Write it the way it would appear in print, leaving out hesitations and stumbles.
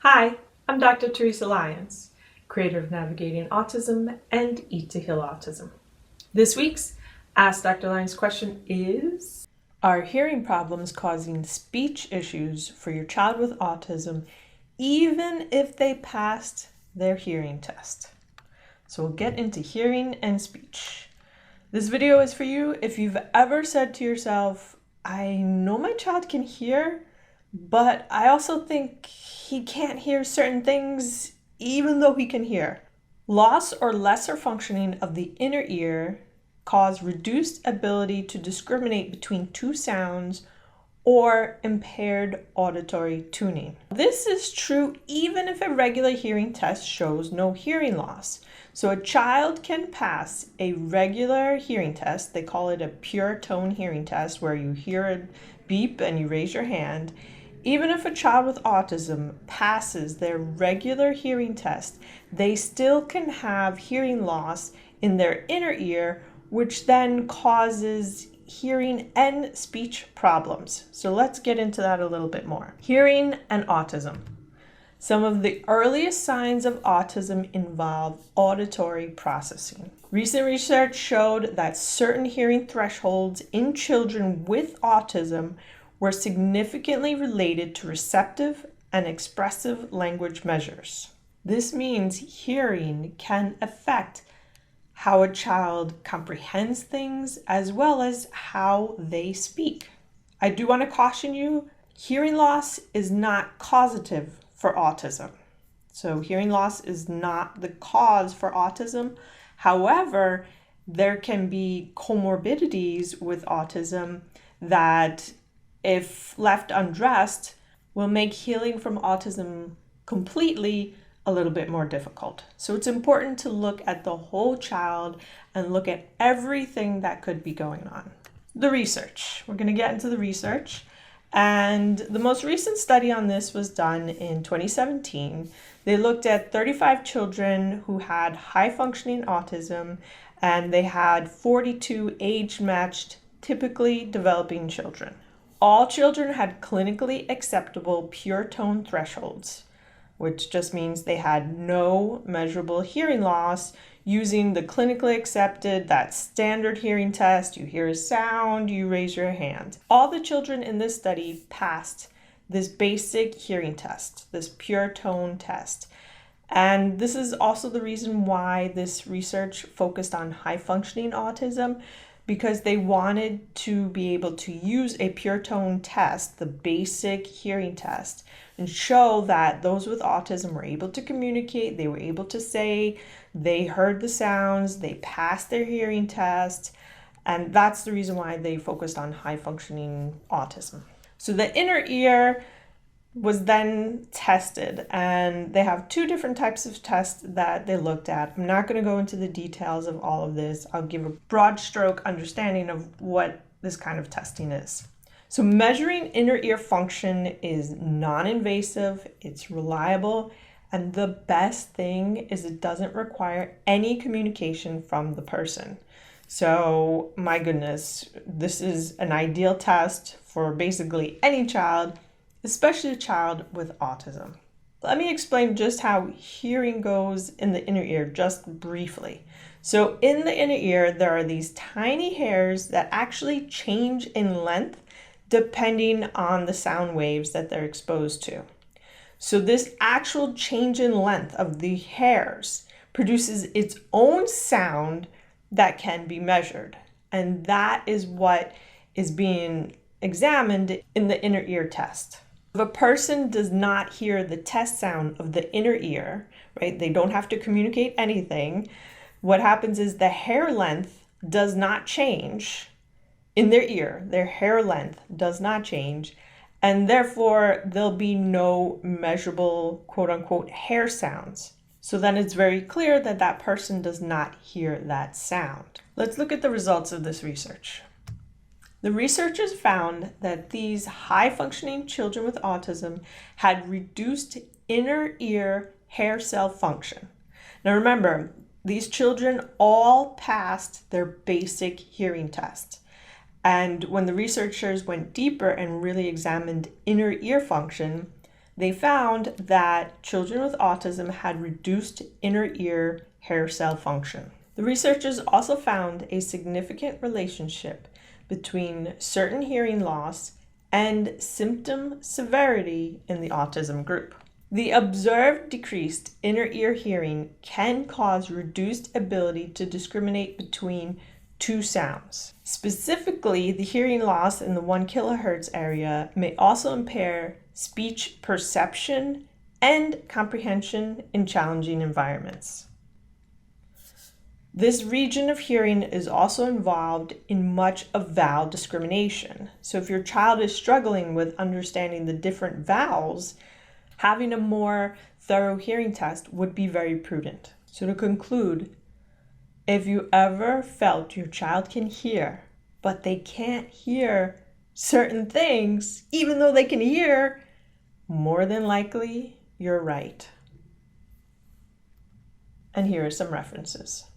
Hi, I'm Dr. Teresa Lyons, creator of Navigating Autism and Eat to Heal Autism. This week's Ask Dr. Lyons question is, are hearing problems causing speech issues for your child with autism even if they passed their hearing test? So we'll get into hearing and speech. This video is for you if you've ever said to yourself, I know my child can hear, but I also think he can't hear certain things even though he can hear. Loss or lesser functioning of the inner ear cause reduced ability to discriminate between two sounds or impaired auditory tuning. This is true even if a regular hearing test shows no hearing loss. So a child can pass a regular hearing test, they call it a pure tone hearing test, where you hear a beep and you raise your hand. Even if a child with autism passes their regular hearing test, they still can have hearing loss in their inner ear, which then causes hearing and speech problems. So let's get into that a little bit more. Hearing and autism. Some of the earliest signs of autism involve auditory processing. Recent research showed that certain hearing thresholds in children with autism were significantly related to receptive and expressive language measures. This means hearing can affect how a child comprehends things as well as how they speak. I do want to caution you, hearing loss is not causative for autism. So hearing loss is not the cause for autism. However, there can be comorbidities with autism that, if left undressed, will make healing from autism completely a little bit more difficult. So it's important to look at the whole child and look at everything that could be going on. The research. We're going to get into the research. And the most recent study on this was done in 2017. They looked at 35 children who had high functioning autism, and they had 42 age-matched, typically developing children. All children had clinically acceptable pure tone thresholds, which just means they had no measurable hearing loss using the clinically accepted, that standard hearing test. You hear a sound, you raise your hand. All the children in this study passed this basic hearing test, this pure tone test. And this is also the reason why this research focused on high functioning autism, because they wanted to be able to use a pure tone test, the basic hearing test, and show that those with autism were able to communicate, they were able to say, they heard the sounds, they passed their hearing test, and that's the reason why they focused on high functioning autism. So the inner ear was then tested, and they have two different types of tests that they looked at. I'm not going to go into the details of all of this. I'll give a broad stroke understanding of what this kind of testing is. So measuring inner ear function is non-invasive, it's reliable, and the best thing is it doesn't require any communication from the person. So my goodness, this is an ideal test for basically any child, especially a child with autism. Let me explain just how hearing goes in the inner ear just briefly. So in the inner ear, there are these tiny hairs that actually change in length depending on the sound waves that they're exposed to. So this actual change in length of the hairs produces its own sound that can be measured. And that is what is being examined in the inner ear test. If a person does not hear the test sound of the inner ear, right, they don't have to communicate anything, what happens is the hair length does not change in their ear. Their hair length does not change, and therefore there'll be no measurable quote unquote hair sounds. So then it's very clear that that person does not hear that sound. Let's look at the results of this research. The researchers found that these high-functioning children with autism had reduced inner ear hair cell function. Now remember, these children all passed their basic hearing test. And when the researchers went deeper and really examined inner ear function, They found that children with autism had reduced inner ear hair cell function. The researchers also found a significant relationship between certain hearing loss and symptom severity in the autism group. The observed decreased inner ear hearing can cause reduced ability to discriminate between two sounds. Specifically, the hearing loss in the 1 kilohertz area may also impair speech perception and comprehension in challenging environments. This region of hearing is also involved in much of vowel discrimination. So if your child is struggling with understanding the different vowels, having a more thorough hearing test would be very prudent. So to conclude, if you ever felt your child can hear, but they can't hear certain things, even though they can hear, more than likely, you're right. And here are some references.